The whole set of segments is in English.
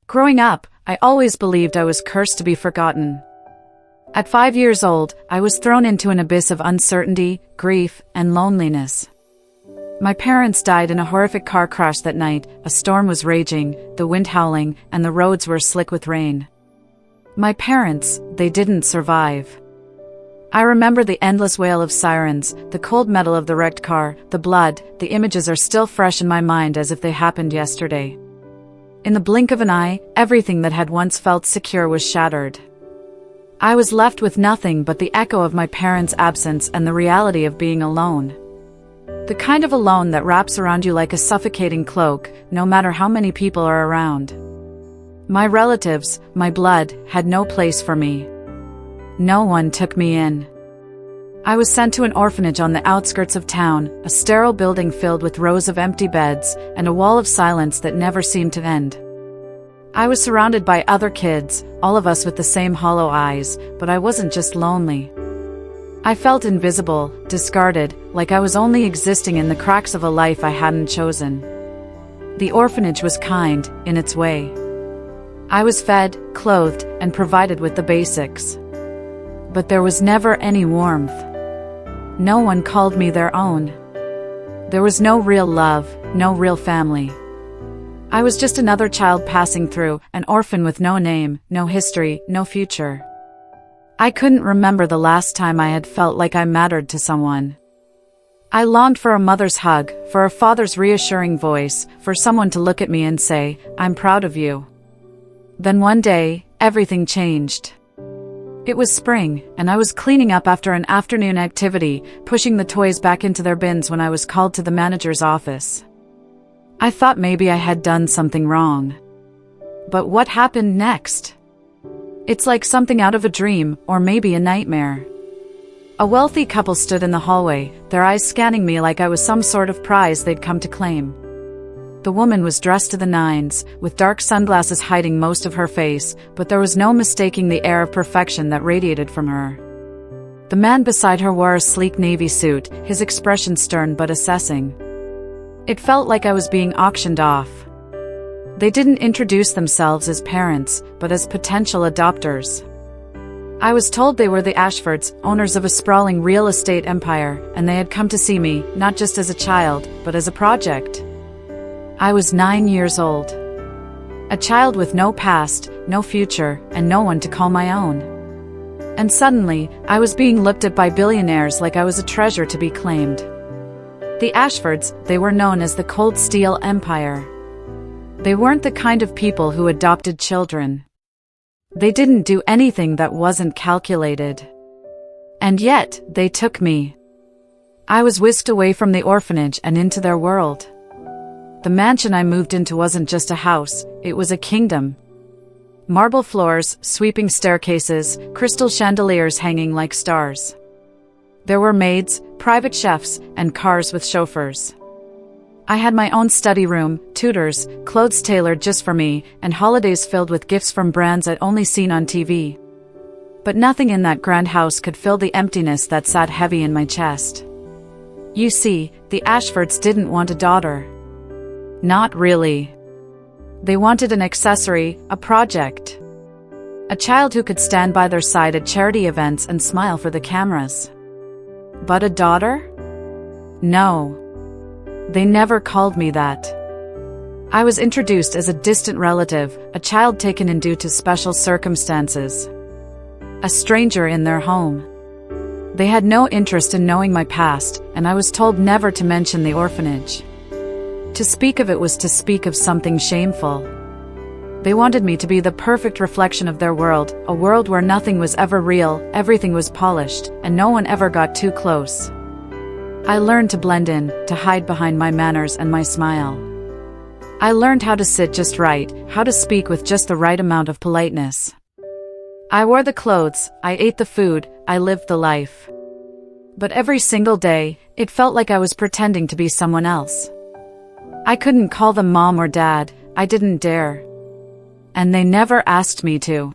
Growing up, I always believed I was cursed to be forgotten. At 5 years old, I was thrown into an abyss of uncertainty, grief, and loneliness. My parents died in a horrific car crash that night. A storm was raging, the wind howling, and the roads were slick with rain. My parents, they didn't survive. I remember the endless wail of sirens, the cold metal of the wrecked car, the blood. The images are still fresh in my mind as if they happened yesterday. In the blink of an eye, everything that had once felt secure was shattered. I was left with nothing but the echo of my parents' absence and the reality of being alone. The kind of alone that wraps around you like a suffocating cloak, no matter how many people are around. My relatives, my blood, had no place for me. No one took me in. I was sent to an orphanage on the outskirts of town, a sterile building filled with rows of empty beds, and a wall of silence that never seemed to end. I was surrounded by other kids, all of us with the same hollow eyes, but I wasn't just lonely. I felt invisible, discarded, like I was only existing in the cracks of a life I hadn't chosen. The orphanage was kind, in its way. I was fed, clothed, and provided with the basics. But there was never any warmth. No one called me their own. There was no real love, no real family. I was just another child passing through, an orphan with no name, no history, no future. I couldn't remember the last time I had felt like I mattered to someone. I longed for a mother's hug, for a father's reassuring voice, for someone to look at me and say, "I'm proud of you." Then one day, everything changed. It was spring, and I was cleaning up after an afternoon activity, pushing the toys back into their bins when I was called to the manager's office. I thought maybe I had done something wrong. But what happened next? It's like something out of a dream, or maybe a nightmare. A wealthy couple stood in the hallway, their eyes scanning me like I was some sort of prize they'd come to claim. The woman was dressed to the nines, with dark sunglasses hiding most of her face, but there was no mistaking the air of perfection that radiated from her. The man beside her wore a sleek navy suit, his expression stern but assessing. It felt like I was being auctioned off. They didn't introduce themselves as parents, but as potential adopters. I was told they were the Ashfords, owners of a sprawling real estate empire, and they had come to see me, not just as a child, but as a project. I was 9 years old. A child with no past, no future, and no one to call my own. And suddenly, I was being looked at by billionaires like I was a treasure to be claimed. The Ashfords, they were known as the Cold Steel Empire. They weren't the kind of people who adopted children. They didn't do anything that wasn't calculated. And yet, they took me. I was whisked away from the orphanage and into their world. The mansion I moved into wasn't just a house, it was a kingdom. Marble floors, sweeping staircases, crystal chandeliers hanging like stars. There were maids, private chefs, and cars with chauffeurs. I had my own study room, tutors, clothes tailored just for me, and holidays filled with gifts from brands I'd only seen on TV. But nothing in that grand house could fill the emptiness that sat heavy in my chest. You see, the Ashfords didn't want a daughter. Not really. They wanted an accessory, a project. A child who could stand by their side at charity events and smile for the cameras. But a daughter? No. They never called me that. I was introduced as a distant relative, a child taken in due to special circumstances. A stranger in their home. They had no interest in knowing my past, and I was told never to mention the orphanage. To speak of it was to speak of something shameful. They wanted me to be the perfect reflection of their world, a world where nothing was ever real, everything was polished, and no one ever got too close. I learned to blend in, to hide behind my manners and my smile. I learned how to sit just right, how to speak with just the right amount of politeness. I wore the clothes, I ate the food, I lived the life. But every single day, it felt like I was pretending to be someone else. I couldn't call them mom or dad, I didn't dare. And they never asked me to.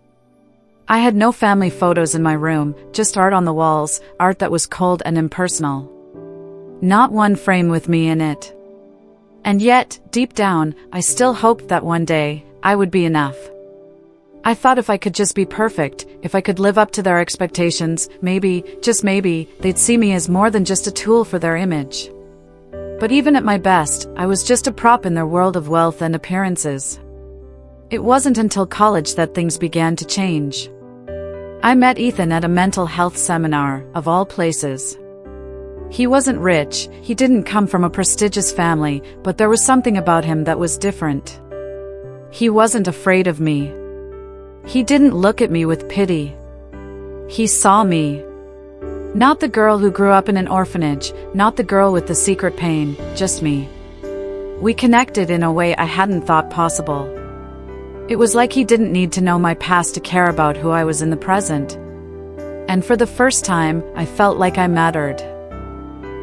I had no family photos in my room, just art on the walls, art that was cold and impersonal. Not one frame with me in it. And yet, deep down, I still hoped that one day, I would be enough. I thought if I could just be perfect, if I could live up to their expectations, maybe, just maybe, they'd see me as more than just a tool for their image. But even at my best, I was just a prop in their world of wealth and appearances. It wasn't until college that things began to change. I met Ethan at a mental health seminar, of all places. He wasn't rich, he didn't come from a prestigious family, but there was something about him that was different. He wasn't afraid of me. He didn't look at me with pity. He saw me. Not the girl who grew up in an orphanage, not the girl with the secret pain, just me. We connected in a way I hadn't thought possible. It was like he didn't need to know my past to care about who I was in the present. And for the first time, I felt like I mattered.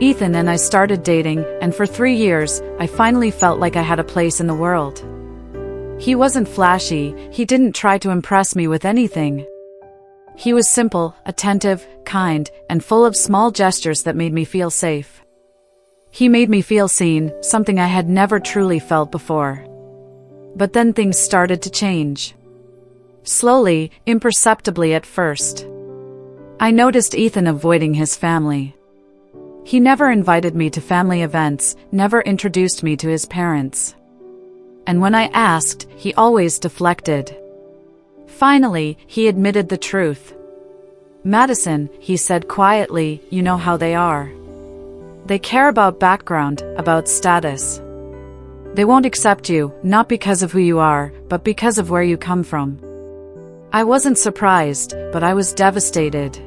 Ethan and I started dating, and for 3 years, I finally felt like I had a place in the world. He wasn't flashy, he didn't try to impress me with anything. He was simple, attentive, kind, and full of small gestures that made me feel safe. He made me feel seen, something I had never truly felt before. But then things started to change. Slowly, imperceptibly at first. I noticed Ethan avoiding his family. He never invited me to family events, never introduced me to his parents. And when I asked, he always deflected. Finally, he admitted the truth. "Madison," he said quietly, "you know how they are. They care about background, about status. They won't accept you, not because of who you are, but because of where you come from." I wasn't surprised, but I was devastated.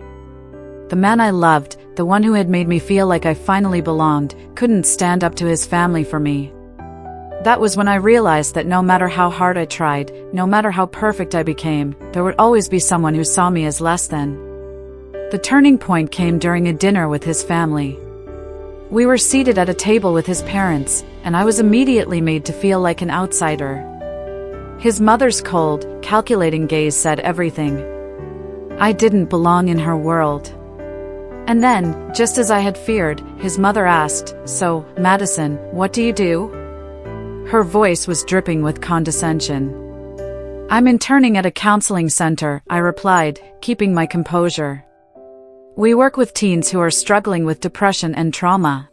The man I loved, the one who had made me feel like I finally belonged, couldn't stand up to his family for me. That was when I realized that no matter how hard I tried, no matter how perfect I became, there would always be someone who saw me as less than. The turning point came during a dinner with his family. We were seated at a table with his parents, and I was immediately made to feel like an outsider. His mother's cold, calculating gaze said everything. I didn't belong in her world. And then, just as I had feared, his mother asked, "So, Madison, what do you do?" Her voice was dripping with condescension. "I'm interning at a counseling center," I replied, keeping my composure. "We work with teens who are struggling with depression and trauma."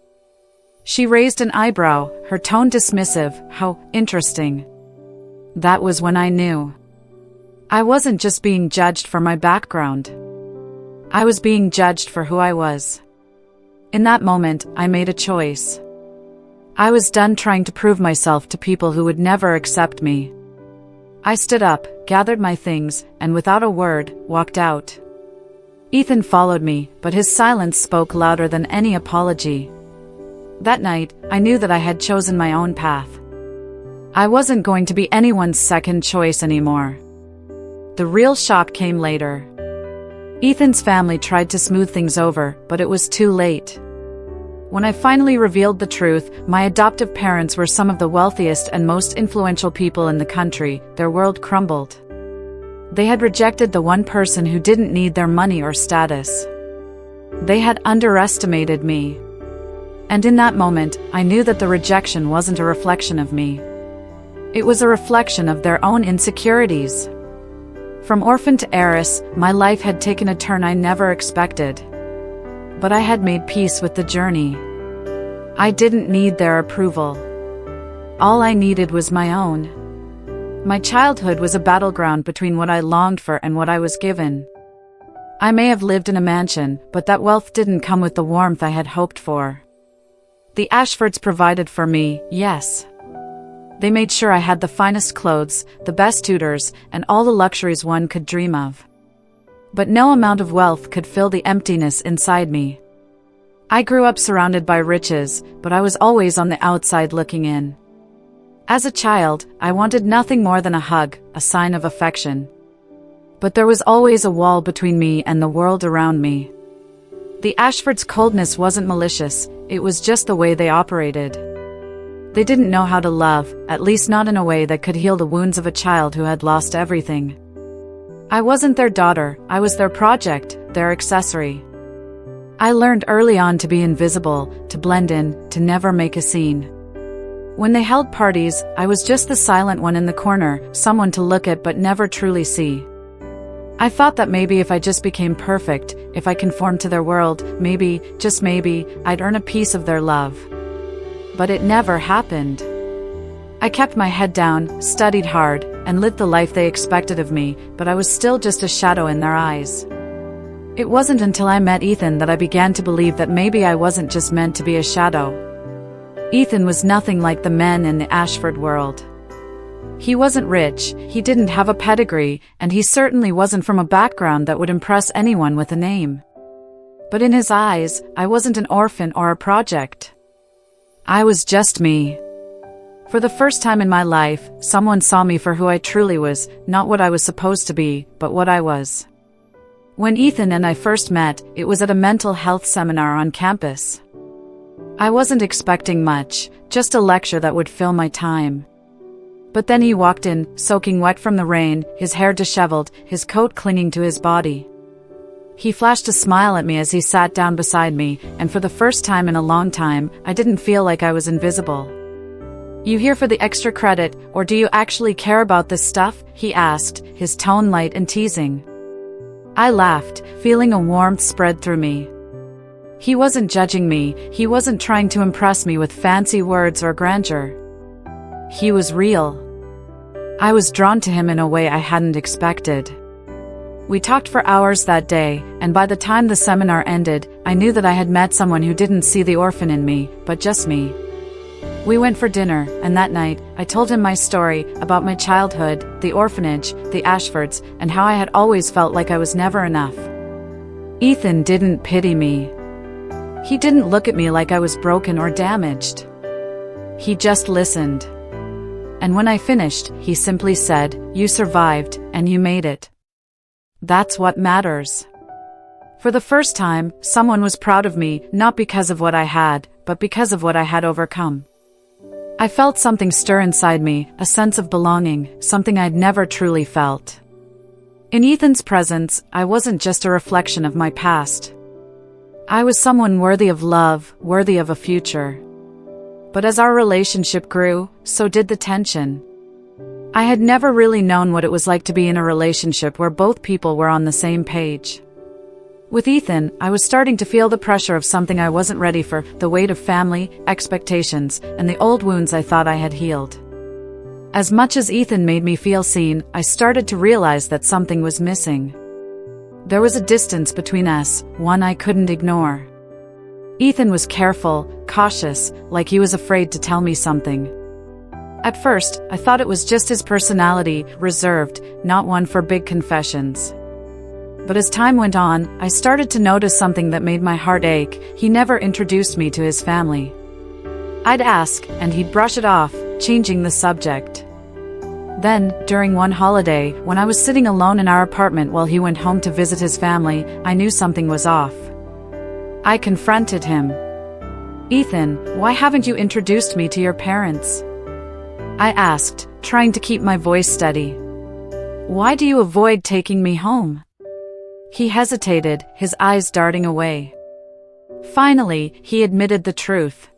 She raised an eyebrow, her tone dismissive. "How interesting." That was when I knew. I wasn't just being judged for my background. I was being judged for who I was. In that moment, I made a choice. I was done trying to prove myself to people who would never accept me. I stood up, gathered my things, and without a word, walked out. Ethan followed me, but his silence spoke louder than any apology. That night, I knew that I had chosen my own path. I wasn't going to be anyone's second choice anymore. The real shock came later. Ethan's family tried to smooth things over, but it was too late. When I finally revealed the truth, my adoptive parents were some of the wealthiest and most influential people in the country. Their world crumbled. They had rejected the one person who didn't need their money or status. They had underestimated me. And in that moment, I knew that the rejection wasn't a reflection of me. It was a reflection of their own insecurities. From orphan to heiress, my life had taken a turn I never expected. But I had made peace with the journey. I didn't need their approval. All I needed was my own. My childhood was a battleground between what I longed for and what I was given. I may have lived in a mansion, but that wealth didn't come with the warmth I had hoped for. The Ashfords provided for me, yes. They made sure I had the finest clothes, the best tutors, and all the luxuries one could dream of. But no amount of wealth could fill the emptiness inside me. I grew up surrounded by riches, but I was always on the outside looking in. As a child, I wanted nothing more than a hug, a sign of affection. But there was always a wall between me and the world around me. The Ashfords' coldness wasn't malicious, it was just the way they operated. They didn't know how to love, at least not in a way that could heal the wounds of a child who had lost everything. I wasn't their daughter, I was their project, their accessory. I learned early on to be invisible, to blend in, to never make a scene. When they held parties, I was just the silent one in the corner, someone to look at but never truly see. I thought that maybe if I just became perfect, if I conformed to their world, maybe, just maybe, I'd earn a piece of their love. But it never happened. I kept my head down, studied hard, and lived the life they expected of me, but I was still just a shadow in their eyes. It wasn't until I met Ethan that I began to believe that maybe I wasn't just meant to be a shadow. Ethan was nothing like the men in the Ashford world. He wasn't rich, he didn't have a pedigree, and he certainly wasn't from a background that would impress anyone with a name. But in his eyes, I wasn't an orphan or a project. I was just me. For the first time in my life, someone saw me for who I truly was, not what I was supposed to be, but what I was. When Ethan and I first met, it was at a mental health seminar on campus. I wasn't expecting much, just a lecture that would fill my time. But then he walked in, soaking wet from the rain, his hair disheveled, his coat clinging to his body. He flashed a smile at me as he sat down beside me, and for the first time in a long time, I didn't feel like I was invisible. "You here for the extra credit, or do you actually care about this stuff?" he asked, his tone light and teasing. I laughed, feeling a warmth spread through me. He wasn't judging me, he wasn't trying to impress me with fancy words or grandeur. He was real. I was drawn to him in a way I hadn't expected. We talked for hours that day, and by the time the seminar ended, I knew that I had met someone who didn't see the orphan in me, but just me. We went for dinner, and that night, I told him my story, about my childhood, the orphanage, the Ashfords, and how I had always felt like I was never enough. Ethan didn't pity me. He didn't look at me like I was broken or damaged. He just listened. And when I finished, he simply said, "You survived, and you made it. That's what matters." For the first time, someone was proud of me, not because of what I had, but because of what I had overcome. I felt something stir inside me, a sense of belonging, something I'd never truly felt. In Ethan's presence, I wasn't just a reflection of my past. I was someone worthy of love, worthy of a future. But as our relationship grew, so did the tension. I had never really known what it was like to be in a relationship where both people were on the same page. With Ethan, I was starting to feel the pressure of something I wasn't ready for, the weight of family, expectations, and the old wounds I thought I had healed. As much as Ethan made me feel seen, I started to realize that something was missing. There was a distance between us, one I couldn't ignore. Ethan was careful, cautious, like he was afraid to tell me something. At first, I thought it was just his personality, reserved, not one for big confessions. But as time went on, I started to notice something that made my heart ache. He never introduced me to his family. I'd ask, and he'd brush it off, changing the subject. Then, during one holiday, when I was sitting alone in our apartment while he went home to visit his family, I knew something was off. I confronted him. "Ethan, why haven't you introduced me to your parents?" I asked, trying to keep my voice steady. "Why do you avoid taking me home?" He hesitated, his eyes darting away. Finally, he admitted the truth.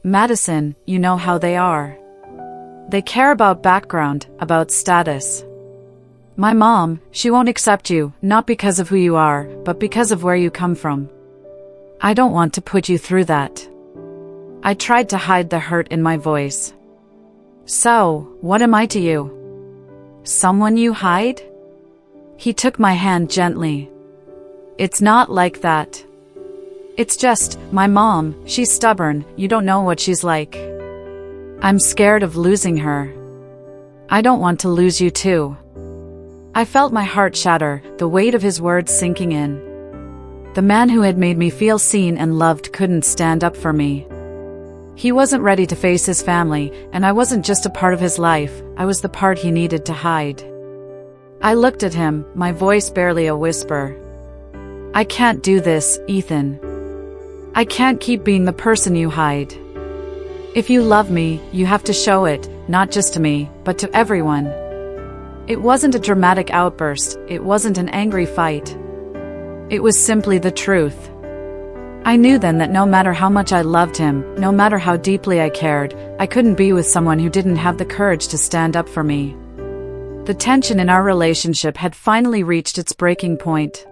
"Madison, you know how they are. They care about background, about status. My mom, she won't accept you, not because of who you are, but because of where you come from. I don't want to put you through that." I tried to hide the hurt in my voice. "So, what am I to you? Someone you hide?" He took my hand gently. "It's not like that. It's just, my mom, she's stubborn, you don't know what she's like. I'm scared of losing her. I don't want to lose you too." I felt my heart shatter, the weight of his words sinking in. The man who had made me feel seen and loved couldn't stand up for me. He wasn't ready to face his family, and I wasn't just a part of his life, I was the part he needed to hide. I looked at him, my voice barely a whisper. "I can't do this, Ethan. I can't keep being the person you hide. If you love me, you have to show it, not just to me, but to everyone." It wasn't a dramatic outburst, it wasn't an angry fight. It was simply the truth. I knew then that no matter how much I loved him, no matter how deeply I cared, I couldn't be with someone who didn't have the courage to stand up for me. The tension in our relationship had finally reached its breaking point.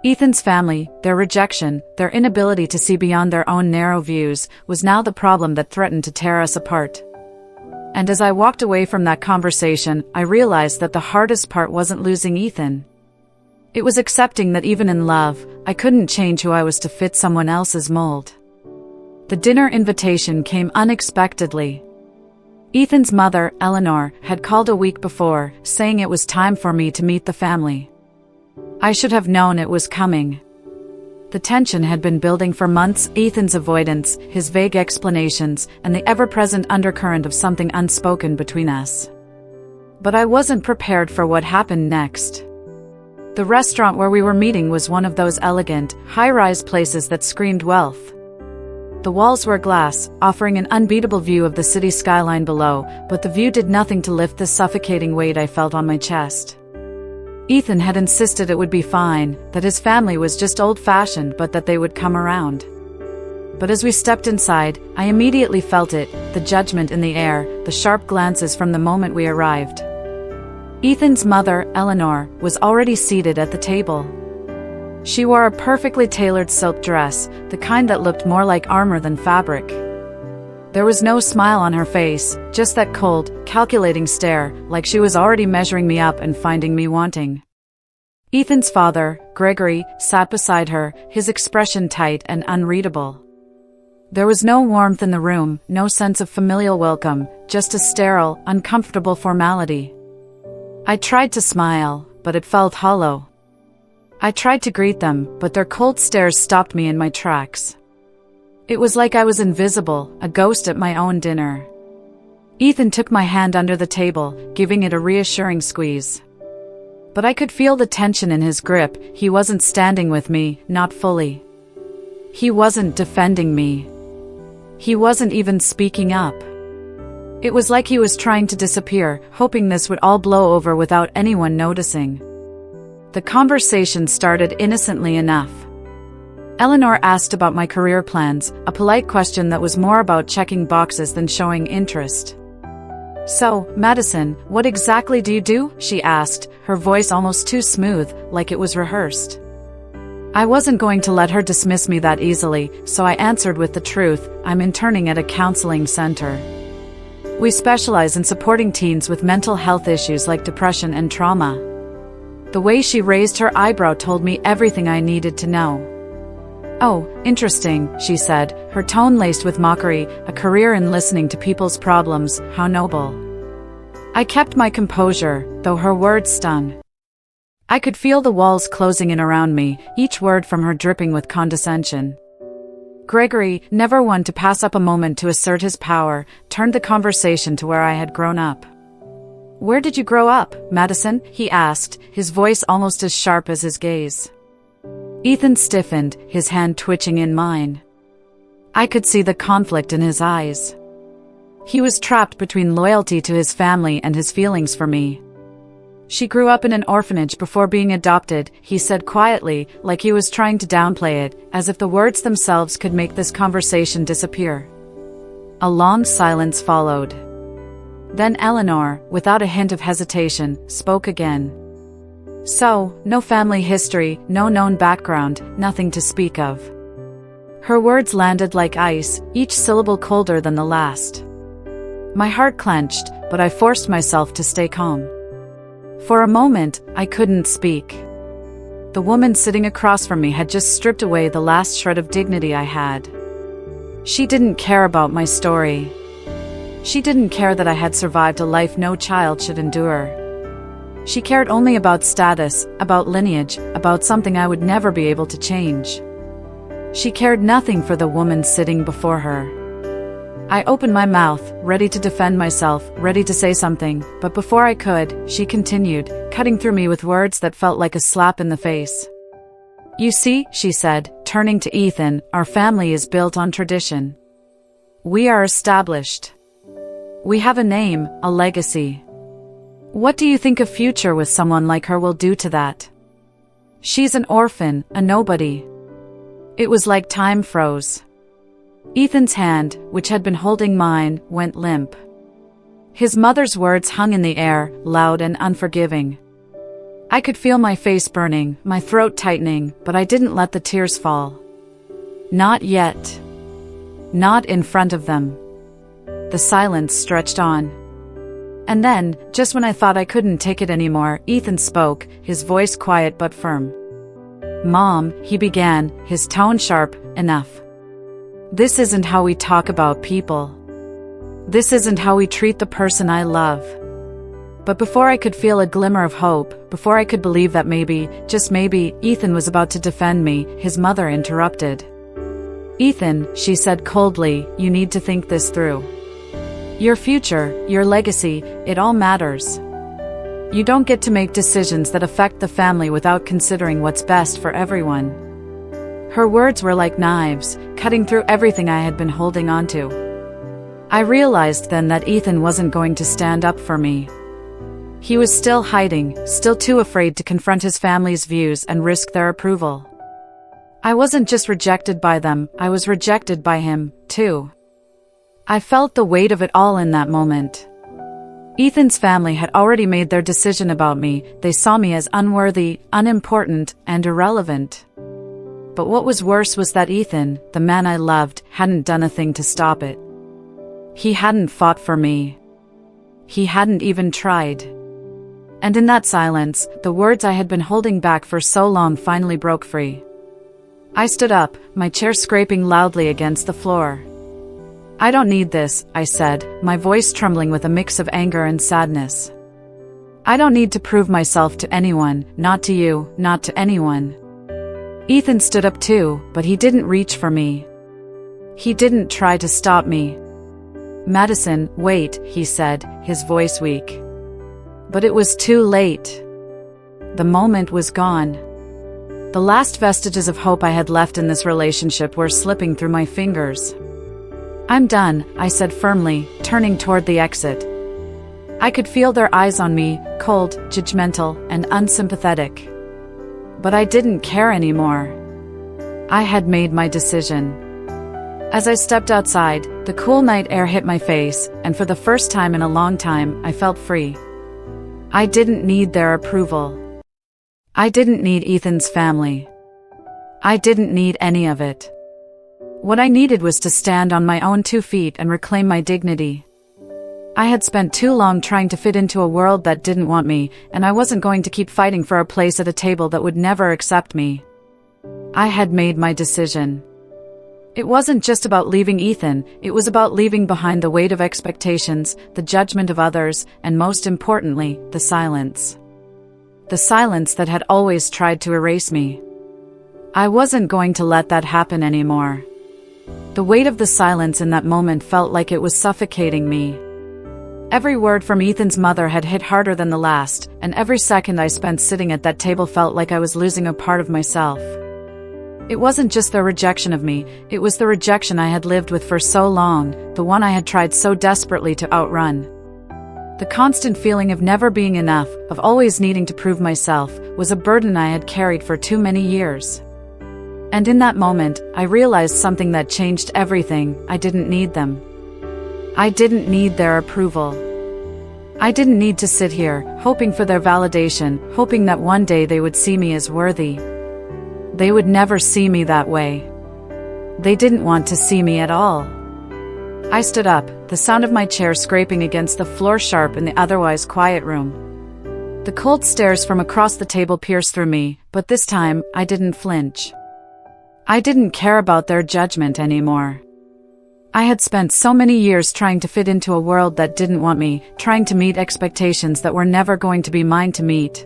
Ethan's family, their rejection, their inability to see beyond their own narrow views, was now the problem that threatened to tear us apart. And as I walked away from that conversation, I realized that the hardest part wasn't losing Ethan. It was accepting that even in love, I couldn't change who I was to fit someone else's mold. The dinner invitation came unexpectedly. Ethan's mother, Eleanor, had called a week before, saying it was time for me to meet the family. I should have known it was coming. The tension had been building for months, Ethan's avoidance, his vague explanations, and the ever-present undercurrent of something unspoken between us. But I wasn't prepared for what happened next. The restaurant where we were meeting was one of those elegant, high-rise places that screamed wealth. The walls were glass, offering an unbeatable view of the city skyline below, but the view did nothing to lift the suffocating weight I felt on my chest. Ethan had insisted it would be fine, that his family was just old-fashioned but that they would come around. But as we stepped inside, I immediately felt it, the judgment in the air, the sharp glances from the moment we arrived. Ethan's mother, Eleanor, was already seated at the table. She wore a perfectly tailored silk dress, the kind that looked more like armor than fabric. There was no smile on her face, just that cold, calculating stare, like she was already measuring me up and finding me wanting. Ethan's father, Gregory, sat beside her, his expression tight and unreadable. There was no warmth in the room, no sense of familial welcome, just a sterile, uncomfortable formality. I tried to smile, but it felt hollow. I tried to greet them, but their cold stares stopped me in my tracks. It was like I was invisible, a ghost at my own dinner. Ethan took my hand under the table, giving it a reassuring squeeze. But I could feel the tension in his grip. He wasn't standing with me, not fully. He wasn't defending me. He wasn't even speaking up. It was like he was trying to disappear, hoping this would all blow over without anyone noticing. The conversation started innocently enough. Eleanor asked about my career plans, a polite question that was more about checking boxes than showing interest. "So, Madison, what exactly do you do?" she asked, her voice almost too smooth, like it was rehearsed. I wasn't going to let her dismiss me that easily, so I answered with the truth. "I'm interning at a counseling center. We specialize in supporting teens with mental health issues like depression and trauma." The way she raised her eyebrow told me everything I needed to know. "Oh, interesting," she said, her tone laced with mockery, "a career in listening to people's problems, how noble." I kept my composure, though her words stung. I could feel the walls closing in around me, each word from her dripping with condescension. Gregory, never one to pass up a moment to assert his power, turned the conversation to where I had grown up. "Where did you grow up, Madison?" he asked, his voice almost as sharp as his gaze. Ethan stiffened, his hand twitching in mine. I could see the conflict in his eyes. He was trapped between loyalty to his family and his feelings for me. "She grew up in an orphanage before being adopted," he said quietly, like he was trying to downplay it, as if the words themselves could make this conversation disappear. A long silence followed. Then Eleanor, without a hint of hesitation, spoke again. "So, no family history, no known background, nothing to speak of." Her words landed like ice, each syllable colder than the last. My heart clenched, but I forced myself to stay calm. For a moment, I couldn't speak. The woman sitting across from me had just stripped away the last shred of dignity I had. She didn't care about my story. She didn't care that I had survived a life no child should endure. She cared only about status, about lineage, about something I would never be able to change. She cared nothing for the woman sitting before her. I opened my mouth, ready to defend myself, ready to say something, but before I could, she continued, cutting through me with words that felt like a slap in the face. "You see," she said, turning to Ethan, "our family is built on tradition. We are established. We have a name, a legacy. What do you think a future with someone like her will do to that? She's an orphan, a nobody. It was like time froze. Ethan's hand, which had been holding mine, went limp. His mother's words hung in the air, loud and unforgiving. I could feel my face burning, my throat tightening, but I didn't let the tears fall. Not yet. Not in front of them. The silence stretched on. And then, just when I thought I couldn't take it anymore, Ethan spoke, his voice quiet but firm. "Mom," he began, his tone sharp, "enough. This isn't how we talk about people. This isn't how we treat the person I love." But before I could feel a glimmer of hope, before I could believe that maybe, just maybe, Ethan was about to defend me, his mother interrupted. "Ethan," she said coldly, "you need to think this through. Your future, your legacy, it all matters. You don't get to make decisions that affect the family without considering what's best for everyone." Her words were like knives, cutting through everything I had been holding onto. I realized then that Ethan wasn't going to stand up for me. He was still hiding, still too afraid to confront his family's views and risk their approval. I wasn't just rejected by them, I was rejected by him, too. I felt the weight of it all in that moment. Ethan's family had already made their decision about me. They saw me as unworthy, unimportant, and irrelevant. But what was worse was that Ethan, the man I loved, hadn't done a thing to stop it. He hadn't fought for me. He hadn't even tried. And in that silence, the words I had been holding back for so long finally broke free. I stood up, my chair scraping loudly against the floor. "I don't need this," I said, my voice trembling with a mix of anger and sadness. "I don't need to prove myself to anyone, not to you, not to anyone." Ethan stood up too, but he didn't reach for me. He didn't try to stop me. "Madison, wait," he said, his voice weak. But it was too late. The moment was gone. The last vestiges of hope I had left in this relationship were slipping through my fingers. "I'm done," I said firmly, turning toward the exit. I could feel their eyes on me, cold, judgmental, and unsympathetic. But I didn't care anymore. I had made my decision. As I stepped outside, the cool night air hit my face, and for the first time in a long time, I felt free. I didn't need their approval. I didn't need Ethan's family. I didn't need any of it. What I needed was to stand on my own 2 feet and reclaim my dignity. I had spent too long trying to fit into a world that didn't want me, and I wasn't going to keep fighting for a place at a table that would never accept me. I had made my decision. It wasn't just about leaving Ethan, it was about leaving behind the weight of expectations, the judgment of others, and most importantly, the silence. The silence that had always tried to erase me. I wasn't going to let that happen anymore. The weight of the silence in that moment felt like it was suffocating me. Every word from Ethan's mother had hit harder than the last, and every second I spent sitting at that table felt like I was losing a part of myself. It wasn't just their rejection of me, it was the rejection I had lived with for so long, the one I had tried so desperately to outrun. The constant feeling of never being enough, of always needing to prove myself, was a burden I had carried for too many years. And in that moment, I realized something that changed everything. I didn't need them. I didn't need their approval. I didn't need to sit here, hoping for their validation, hoping that one day they would see me as worthy. They would never see me that way. They didn't want to see me at all. I stood up, the sound of my chair scraping against the floor sharp in the otherwise quiet room. The cold stares from across the table pierced through me, but this time, I didn't flinch. I didn't care about their judgment anymore. I had spent so many years trying to fit into a world that didn't want me, trying to meet expectations that were never going to be mine to meet.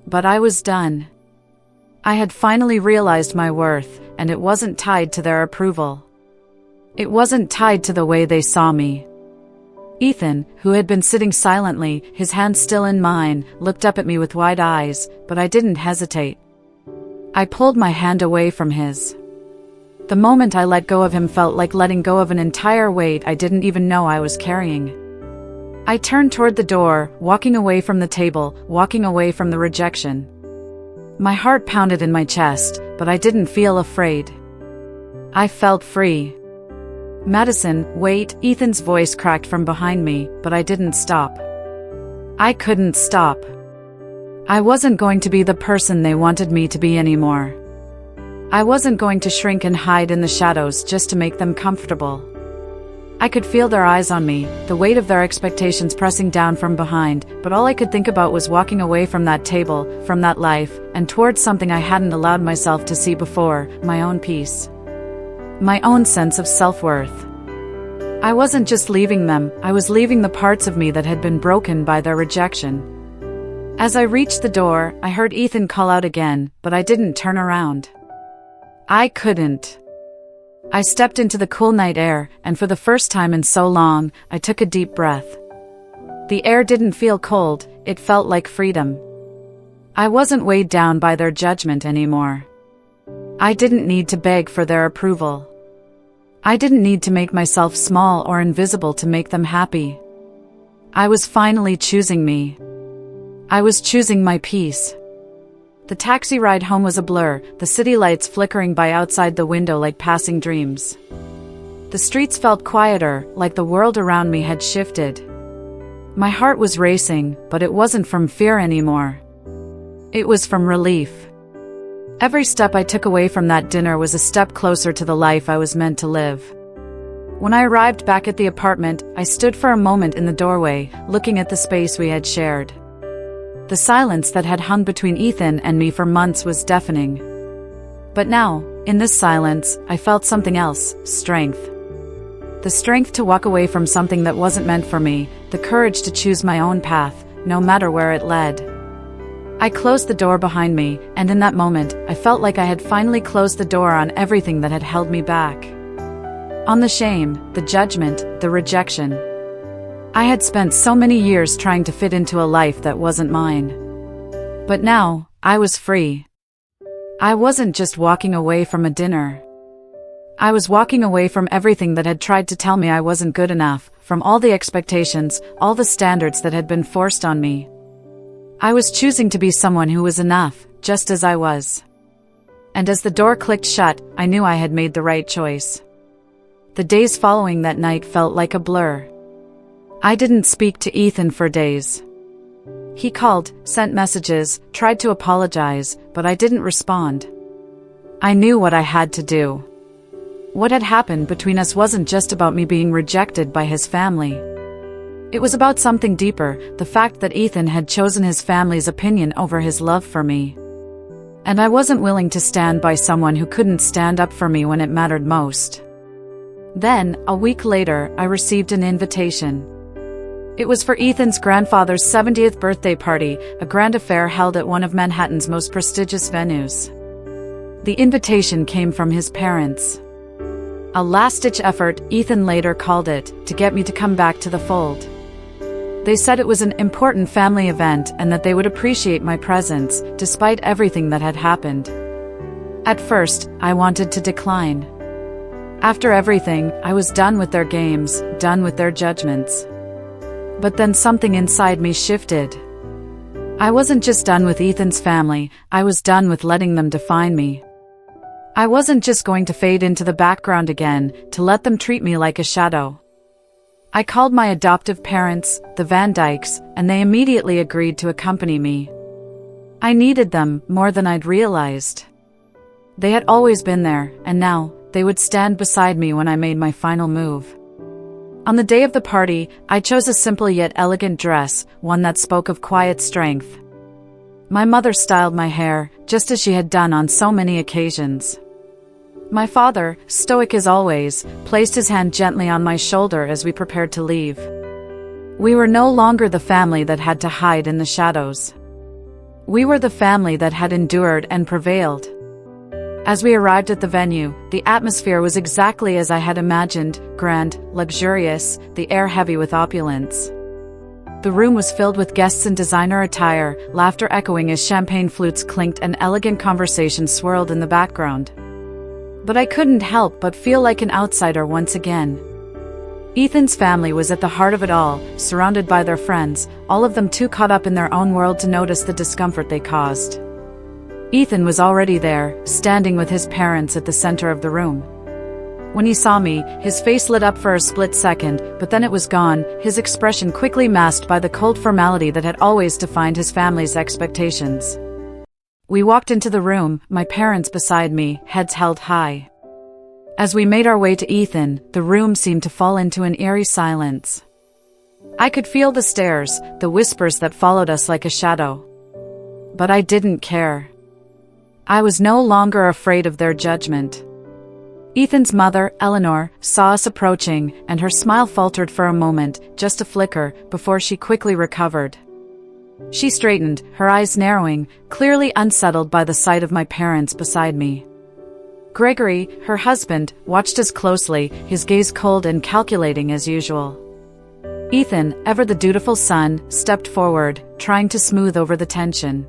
But I was done. I had finally realized my worth, and it wasn't tied to their approval. It wasn't tied to the way they saw me. Ethan, who had been sitting silently, his hand still in mine, looked up at me with wide eyes, but I didn't hesitate. I pulled my hand away from his. The moment I let go of him felt like letting go of an entire weight I didn't even know I was carrying. I turned toward the door, walking away from the table, walking away from the rejection. My heart pounded in my chest, but I didn't feel afraid. I felt free. Madison, wait, Ethan's voice cracked from behind me, but I didn't stop. I couldn't stop. I wasn't going to be the person they wanted me to be anymore. I wasn't going to shrink and hide in the shadows just to make them comfortable. I could feel their eyes on me, the weight of their expectations pressing down from behind, but all I could think about was walking away from that table, from that life, and towards something I hadn't allowed myself to see before, my own peace. My own sense of self-worth. I wasn't just leaving them, I was leaving the parts of me that had been broken by their rejection. As I reached the door, I heard Ethan call out again, but I didn't turn around. I couldn't. I stepped into the cool night air, and for the first time in so long, I took a deep breath. The air didn't feel cold, it felt like freedom. I wasn't weighed down by their judgment anymore. I didn't need to beg for their approval. I didn't need to make myself small or invisible to make them happy. I was finally choosing me. I was choosing my peace. The taxi ride home was a blur, the city lights flickering by outside the window like passing dreams. The streets felt quieter, like the world around me had shifted. My heart was racing, but it wasn't from fear anymore. It was from relief. Every step I took away from that dinner was a step closer to the life I was meant to live. When I arrived back at the apartment, I stood for a moment in the doorway, looking at the space we had shared. The silence that had hung between Ethan and me for months was deafening. But now, in this silence, I felt something else, strength. The strength to walk away from something that wasn't meant for me, the courage to choose my own path, no matter where it led. I closed the door behind me, and in that moment, I felt like I had finally closed the door on everything that had held me back. On the shame, the judgment, the rejection. I had spent so many years trying to fit into a life that wasn't mine. But now, I was free. I wasn't just walking away from a dinner. I was walking away from everything that had tried to tell me I wasn't good enough, from all the expectations, all the standards that had been forced on me. I was choosing to be someone who was enough, just as I was. And as the door clicked shut, I knew I had made the right choice. The days following that night felt like a blur. I didn't speak to Ethan for days. He called, sent messages, tried to apologize, but I didn't respond. I knew what I had to do. What had happened between us wasn't just about me being rejected by his family. It was about something deeper, the fact that Ethan had chosen his family's opinion over his love for me. And I wasn't willing to stand by someone who couldn't stand up for me when it mattered most. Then, a week later, I received an invitation. It was for Ethan's grandfather's 70th birthday party, a grand affair held at one of Manhattan's most prestigious venues. The invitation came from his parents. A last-ditch effort, Ethan later called it, to get me to come back to the fold. They said it was an important family event and that they would appreciate my presence, despite everything that had happened. At first, I wanted to decline. After everything, I was done with their games, done with their judgments. But then something inside me shifted. I wasn't just done with Ethan's family, I was done with letting them define me. I wasn't just going to fade into the background again, to let them treat me like a shadow. I called my adoptive parents, the Van Dykes, and they immediately agreed to accompany me. I needed them more than I'd realized. They had always been there, and now, they would stand beside me when I made my final move. On the day of the party, I chose a simple yet elegant dress, one that spoke of quiet strength. My mother styled my hair, just as she had done on so many occasions. My father, stoic as always, placed his hand gently on my shoulder as we prepared to leave. We were no longer the family that had to hide in the shadows. We were the family that had endured and prevailed. As we arrived at the venue, the atmosphere was exactly as I had imagined, grand, luxurious, the air heavy with opulence. The room was filled with guests in designer attire, laughter echoing as champagne flutes clinked and elegant conversation swirled in the background. But I couldn't help but feel like an outsider once again. Ethan's family was at the heart of it all, surrounded by their friends, all of them too caught up in their own world to notice the discomfort they caused. Ethan was already there, standing with his parents at the center of the room. When he saw me, his face lit up for a split second, but then it was gone, his expression quickly masked by the cold formality that had always defined his family's expectations. We walked into the room, my parents beside me, heads held high. As we made our way to Ethan, the room seemed to fall into an eerie silence. I could feel the stares, the whispers that followed us like a shadow. But I didn't care. I was no longer afraid of their judgment. Ethan's mother, Eleanor, saw us approaching, and her smile faltered for a moment, just a flicker, before she quickly recovered. She straightened, her eyes narrowing, clearly unsettled by the sight of my parents beside me. Gregory, her husband, watched us closely, his gaze cold and calculating as usual. Ethan, ever the dutiful son, stepped forward, trying to smooth over the tension.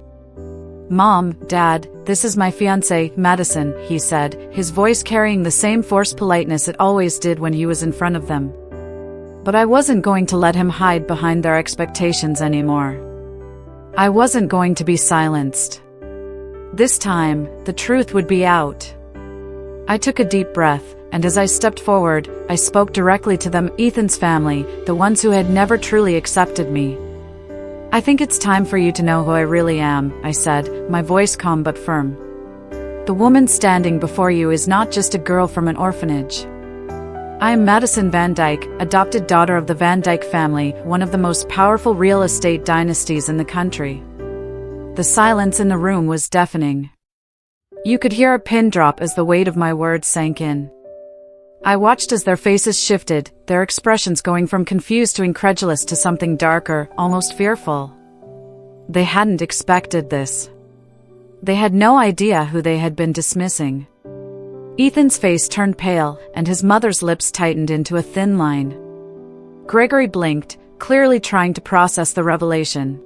"Mom, Dad, this is my fiancée, Madison," he said, his voice carrying the same forced politeness it always did when he was in front of them. But I wasn't going to let him hide behind their expectations anymore. I wasn't going to be silenced. This time, the truth would be out. I took a deep breath, and as I stepped forward, I spoke directly to them, Ethan's family, the ones who had never truly accepted me. "I think it's time for you to know who I really am," I said, my voice calm but firm. "The woman standing before you is not just a girl from an orphanage. I am Madison Van Dyke, adopted daughter of the Van Dyke family, one of the most powerful real estate dynasties in the country." The silence in the room was deafening. You could hear a pin drop as the weight of my words sank in. I watched as their faces shifted, their expressions going from confused to incredulous to something darker, almost fearful. They hadn't expected this. They had no idea who they had been dismissing. Ethan's face turned pale, and his mother's lips tightened into a thin line. Gregory blinked, clearly trying to process the revelation.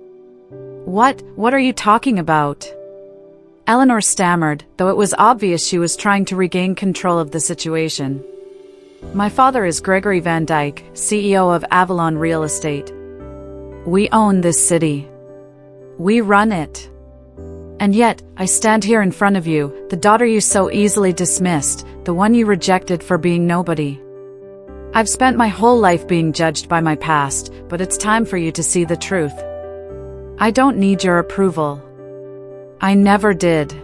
What are you talking about?" Eleanor stammered, though it was obvious she was trying to regain control of the situation. "My father is Gregory Van Dyke, CEO of Avalon Real Estate. We own this city. We run it. And yet, I stand here in front of you, the daughter you so easily dismissed, the one you rejected for being nobody. I've spent my whole life being judged by my past, but it's time for you to see the truth. I don't need your approval. I never did.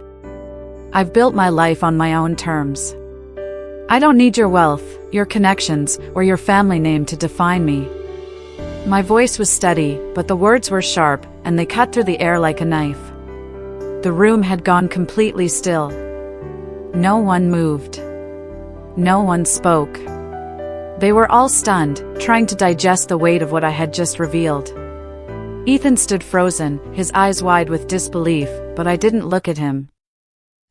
I've built my life on my own terms. I don't need your wealth, your connections, or your family name to define me." My voice was steady, but the words were sharp, and they cut through the air like a knife. The room had gone completely still. No one moved. No one spoke. They were all stunned, trying to digest the weight of what I had just revealed. Ethan stood frozen, his eyes wide with disbelief, but I didn't look at him.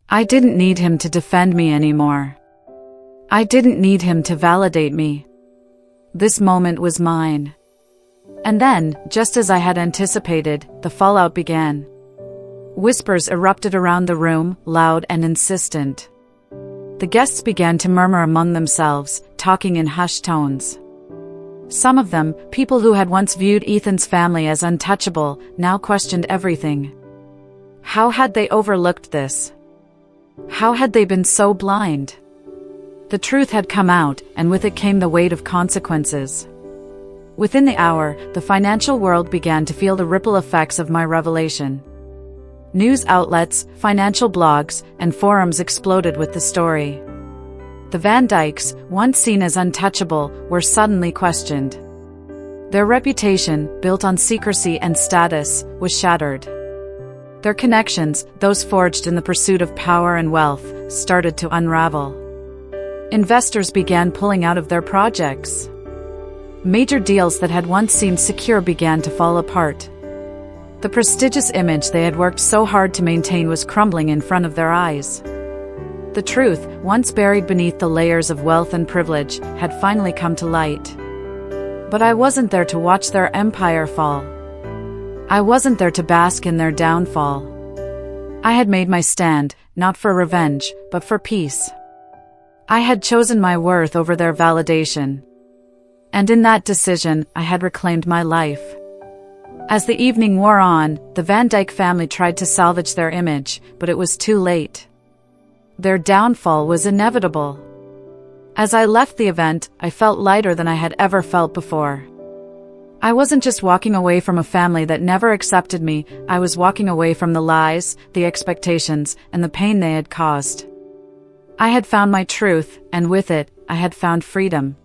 I didn't need him to defend me anymore. I didn't need him to validate me. This moment was mine. And then, just as I had anticipated, the fallout began. Whispers erupted around the room, loud and insistent. The guests began to murmur among themselves, talking in hushed tones. Some of them, people who had once viewed Ethan's family as untouchable, now questioned everything. How had they overlooked this? How had they been so blind? The truth had come out, and with it came the weight of consequences. Within the hour, the financial world began to feel the ripple effects of my revelation. News outlets, financial blogs, and forums exploded with the story. The Van Dykes, once seen as untouchable, were suddenly questioned. Their reputation, built on secrecy and status, was shattered. Their connections, those forged in the pursuit of power and wealth, started to unravel. Investors began pulling out of their projects. Major deals that had once seemed secure began to fall apart. The prestigious image they had worked so hard to maintain was crumbling in front of their eyes. The truth, once buried beneath the layers of wealth and privilege, had finally come to light. But I wasn't there to watch their empire fall. I wasn't there to bask in their downfall. I had made my stand, not for revenge, but for peace. I had chosen my worth over their validation. And in that decision, I had reclaimed my life. As the evening wore on, the Van Dyke family tried to salvage their image, but it was too late. Their downfall was inevitable. As I left the event, I felt lighter than I had ever felt before. I wasn't just walking away from a family that never accepted me, I was walking away from the lies, the expectations, and the pain they had caused. I had found my truth, and with it, I had found freedom.